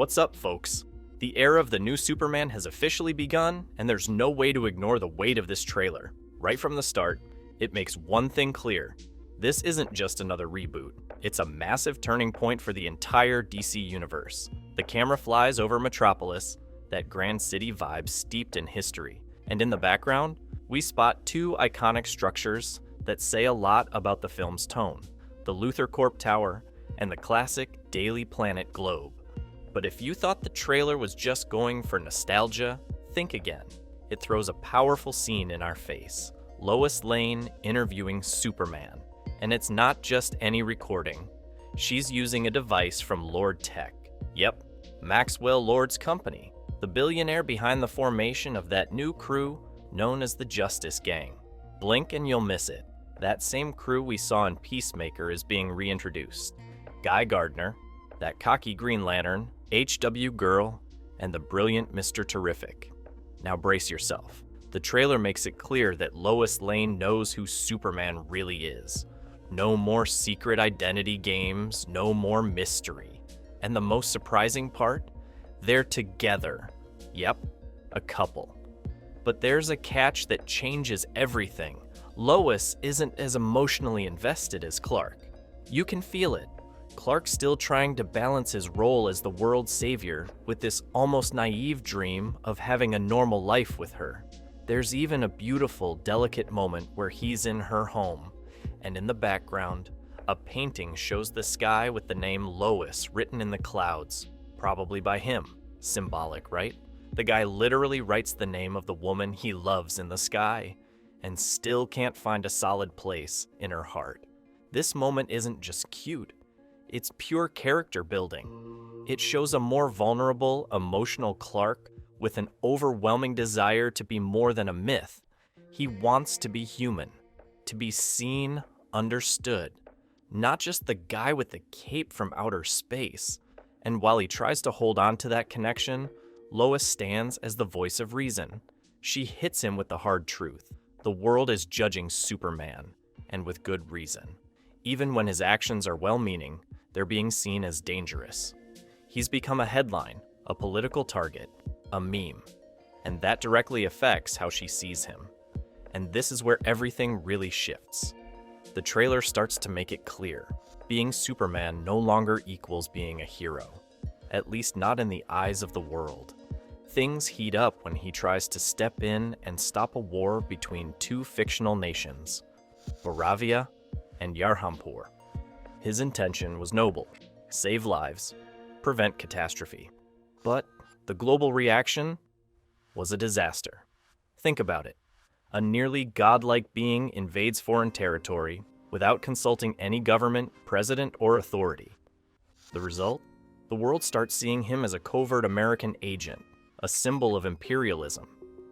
What's up, folks? The era of the new Superman has officially begun, and there's no way to ignore the weight of this trailer. Right from the start, it makes one thing clear. This isn't just another reboot. It's a massive turning point for the entire DC universe. The camera flies over Metropolis, that grand city vibe steeped in history. And in the background, we spot two iconic structures that say a lot about the film's tone: the Luthor Corp Tower and the classic Daily Planet globe. But if you thought the trailer was just going for nostalgia, think again. It throws a powerful scene in our face. Lois Lane interviewing Superman. And it's not just any recording. She's using a device from Lord Tech. Yep, Maxwell Lord's company, the billionaire behind the formation of that new crew known as the Justice Gang. Blink and you'll miss it. That same crew we saw in Peacemaker is being reintroduced. Guy Gardner, that cocky Green Lantern, HW Girl, and the brilliant Mr. Terrific. Now brace yourself. The trailer makes it clear that Lois Lane knows who Superman really is. No more secret identity games, no more mystery. And the most surprising part? They're together. Yep, a couple. But there's a catch that changes everything. Lois isn't as emotionally invested as Clark. You can feel it. Clark's still trying to balance his role as the world's savior with this almost naive dream of having a normal life with her. There's even a beautiful, delicate moment where he's in her home, and in the background, a painting shows the sky with the name Lois written in the clouds, probably by him. Symbolic, right? The guy literally writes the name of the woman he loves in the sky, and still can't find a solid place in her heart. This moment isn't just cute. It's pure character building. It shows a more vulnerable, emotional Clark with an overwhelming desire to be more than a myth. He wants to be human, to be seen, understood, not just the guy with the cape from outer space. And while he tries to hold on to that connection, Lois stands as the voice of reason. She hits him with the hard truth. The world is judging Superman, and with good reason. Even when his actions are well-meaning, they're being seen as dangerous. He's become a headline, a political target, a meme, and that directly affects how she sees him. And this is where everything really shifts. The trailer starts to make it clear. Being Superman no longer equals being a hero, at least not in the eyes of the world. Things heat up when he tries to step in and stop a war between two fictional nations, Baravia and Yarhampur. His intention was noble: save lives, prevent catastrophe. But the global reaction was a disaster. Think about it. A nearly godlike being invades foreign territory without consulting any government, president, or authority. The result? The world starts seeing him as a covert American agent, a symbol of imperialism.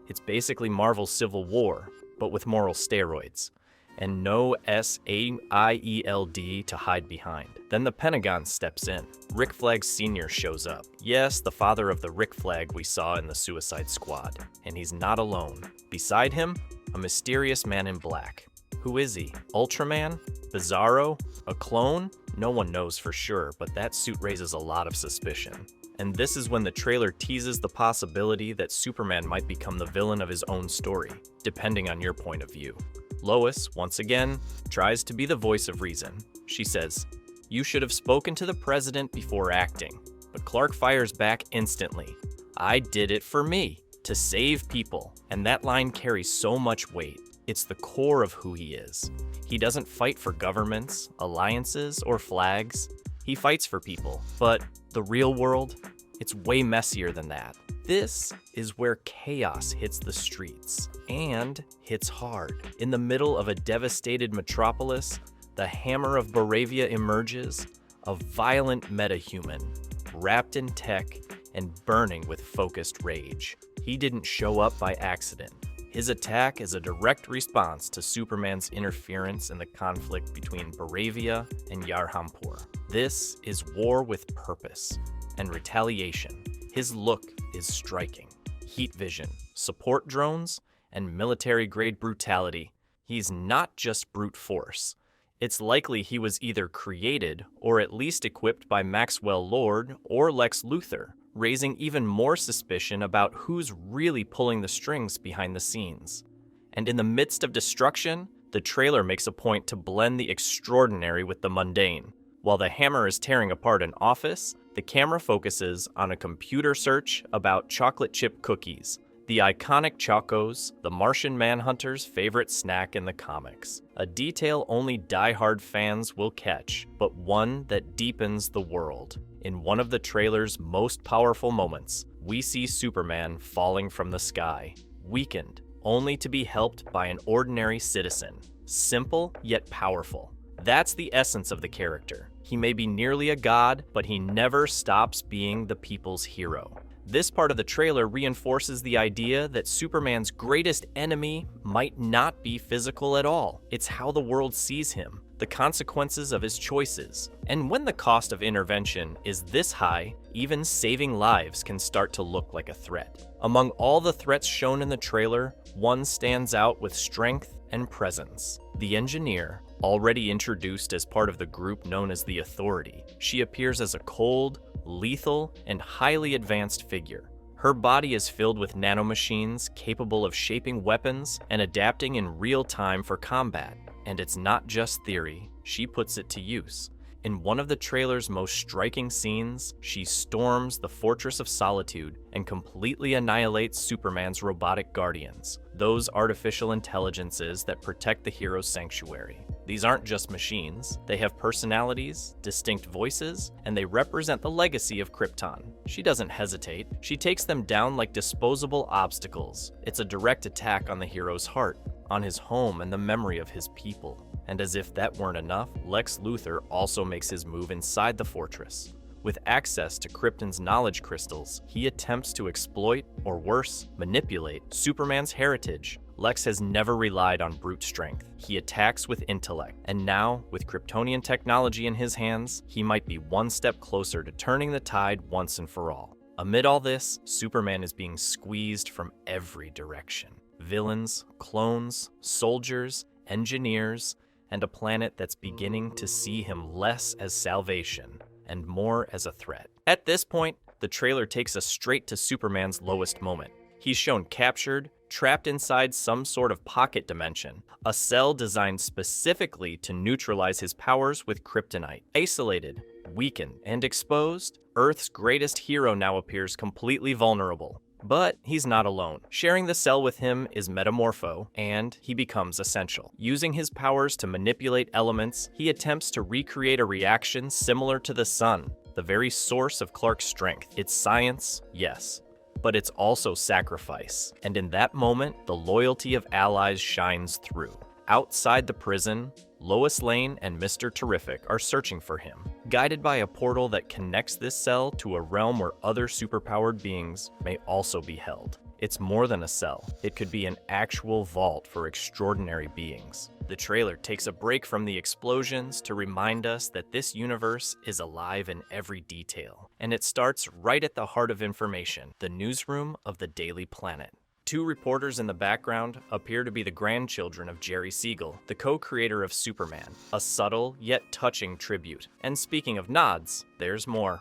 It's basically Marvel's Civil War, but with moral steroids. And no SAIELD to hide behind. Then the Pentagon steps in. Rick Flag Sr. shows up. Yes, the father of the Rick Flag we saw in the Suicide Squad. And he's not alone. Beside him, a mysterious man in black. Who is he? Ultraman? Bizarro? A clone? No one knows for sure, but that suit raises a lot of suspicion. And this is when the trailer teases the possibility that Superman might become the villain of his own story, depending on your point of view. Lois, once again, tries to be the voice of reason. She says, "You should have spoken to the president before acting." But Clark fires back instantly. "I did it for me, to save people." And that line carries so much weight. It's the core of who he is. He doesn't fight for governments, alliances, or flags. He fights for people. But the real world, it's way messier than that. This is where chaos hits the streets, and hits hard. In the middle of a devastated metropolis, the hammer of Baravia emerges, a violent metahuman, wrapped in tech and burning with focused rage. He didn't show up by accident. His attack is a direct response to Superman's interference in the conflict between Baravia and Yarhampur. This is war with purpose and retaliation. His look is striking. Heat vision, support drones, and military-grade brutality. He's not just brute force. It's likely he was either created or at least equipped by Maxwell Lord or Lex Luthor, raising even more suspicion about who's really pulling the strings behind the scenes. And in the midst of destruction, the trailer makes a point to blend the extraordinary with the mundane. While the Hammer is tearing apart an office, the camera focuses on a computer search about chocolate chip cookies, the iconic Chocos, the Martian Manhunter's favorite snack in the comics. A detail only die-hard fans will catch, but one that deepens the world. In one of the trailer's most powerful moments, we see Superman falling from the sky, weakened, only to be helped by an ordinary citizen. Simple yet powerful. That's the essence of the character. He may be nearly a god, but he never stops being the people's hero. This part of the trailer reinforces the idea that Superman's greatest enemy might not be physical at all. It's how the world sees him, the consequences of his choices. And when the cost of intervention is this high, even saving lives can start to look like a threat. Among all the threats shown in the trailer, one stands out with strength and presence. The engineer, already introduced as part of the group known as the Authority. She appears as a cold, lethal, and highly advanced figure. Her body is filled with nanomachines capable of shaping weapons and adapting in real time for combat. And it's not just theory, she puts it to use. In one of the trailer's most striking scenes, she storms the Fortress of Solitude and completely annihilates Superman's robotic guardians, those artificial intelligences that protect the hero's sanctuary. These aren't just machines, they have personalities, distinct voices, and they represent the legacy of Krypton. She doesn't hesitate, she takes them down like disposable obstacles. It's a direct attack on the hero's heart, on his home and the memory of his people. And as if that weren't enough, Lex Luthor also makes his move inside the fortress. With access to Krypton's knowledge crystals, he attempts to exploit, or worse, manipulate, Superman's heritage. Lex has never relied on brute strength. He attacks with intellect, and now, with Kryptonian technology in his hands, he might be one step closer to turning the tide once and for all. Amid all this, Superman is being squeezed from every direction. Villains, clones, soldiers, engineers, and a planet that's beginning to see him less as salvation and more as a threat. At this point, the trailer takes us straight to Superman's lowest moment. He's shown captured, trapped inside some sort of pocket dimension, a cell designed specifically to neutralize his powers with kryptonite. Isolated, weakened, and exposed, Earth's greatest hero now appears completely vulnerable. But he's not alone. Sharing the cell with him is Metamorpho, and he becomes essential. Using his powers to manipulate elements, he attempts to recreate a reaction similar to the sun, the very source of Clark's strength. It's science, yes, but it's also sacrifice. And in that moment, the loyalty of allies shines through. Outside the prison, Lois Lane and Mr. Terrific are searching for him, guided by a portal that connects this cell to a realm where other superpowered beings may also be held. It's more than a cell. It could be an actual vault for extraordinary beings. The trailer takes a break from the explosions to remind us that this universe is alive in every detail. And it starts right at the heart of information, the newsroom of the Daily Planet. Two reporters in the background appear to be the grandchildren of Jerry Siegel, the co-creator of Superman, a subtle yet touching tribute. And speaking of nods, there's more.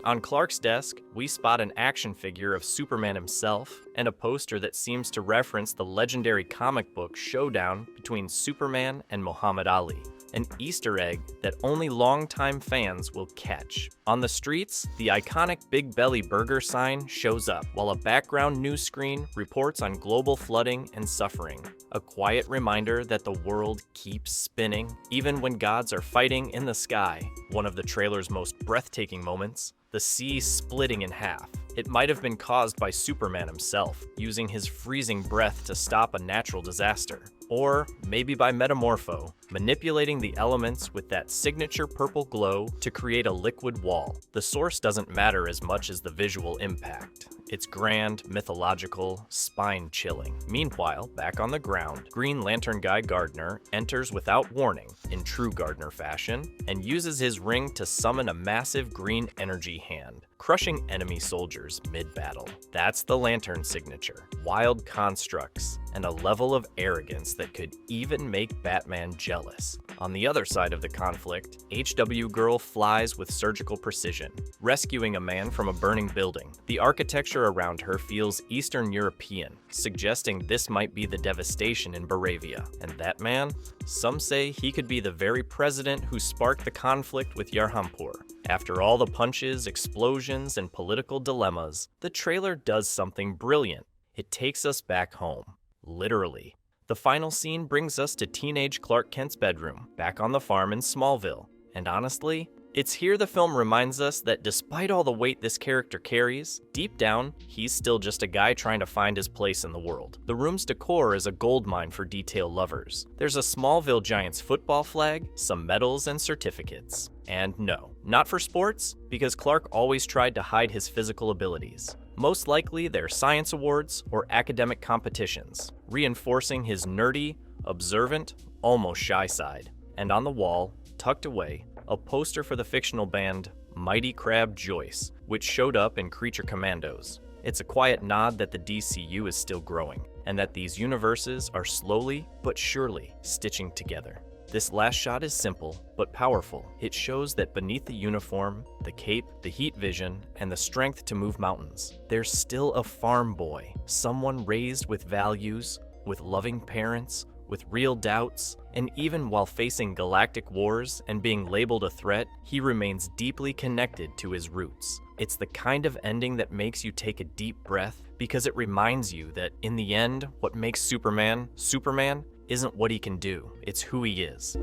On Clark's desk, we spot an action figure of Superman himself and a poster that seems to reference the legendary comic book showdown between Superman and Muhammad Ali. An Easter egg that only longtime fans will catch. On the streets, the iconic Big Belly Burger sign shows up, while a background news screen reports on global flooding and suffering. A quiet reminder that the world keeps spinning, even when gods are fighting in the sky. One of the trailer's most breathtaking moments, the sea splitting in half. It might have been caused by Superman himself, using his freezing breath to stop a natural disaster. Or maybe by Metamorpho, manipulating the elements with that signature purple glow to create a liquid wall. The source doesn't matter as much as the visual impact. It's grand, mythological, spine-chilling. Meanwhile, back on the ground, Green Lantern guy Gardner enters without warning, in true Gardner fashion, and uses his ring to summon a massive green energy hand. crushing enemy soldiers mid-battle. That's the Lantern signature. Wild constructs, and a level of arrogance that could even make Batman jealous. On the other side of the conflict, HW Girl flies with surgical precision, rescuing a man from a burning building. The architecture around her feels Eastern European, suggesting this might be the devastation in Baravia. And that man? Some say he could be the very president who sparked the conflict with Yarhampur. After all the punches, explosions, and political dilemmas, the trailer does something brilliant. It takes us back home. Literally. The final scene brings us to teenage Clark Kent's bedroom, back on the farm in Smallville. And honestly, it's here the film reminds us that despite all the weight this character carries, deep down, he's still just a guy trying to find his place in the world. The room's decor is a goldmine for detail lovers. There's a Smallville Giants football flag, some medals, and certificates. And no, not for sports, because Clark always tried to hide his physical abilities. Most likely, they're science awards or academic competitions, reinforcing his nerdy, observant, almost shy side. And on the wall, tucked away, a poster for the fictional band Mighty Crab Joyce, which showed up in Creature Commandos. It's a quiet nod that the DCU is still growing, and that these universes are slowly but surely stitching together. This last shot is simple, but powerful. It shows that beneath the uniform, the cape, the heat vision, and the strength to move mountains, there's still a farm boy, someone raised with values, with loving parents, with real doubts, and even while facing galactic wars and being labeled a threat, he remains deeply connected to his roots. It's the kind of ending that makes you take a deep breath because it reminds you that in the end, what makes Superman, Superman isn't what he can do, it's who he is.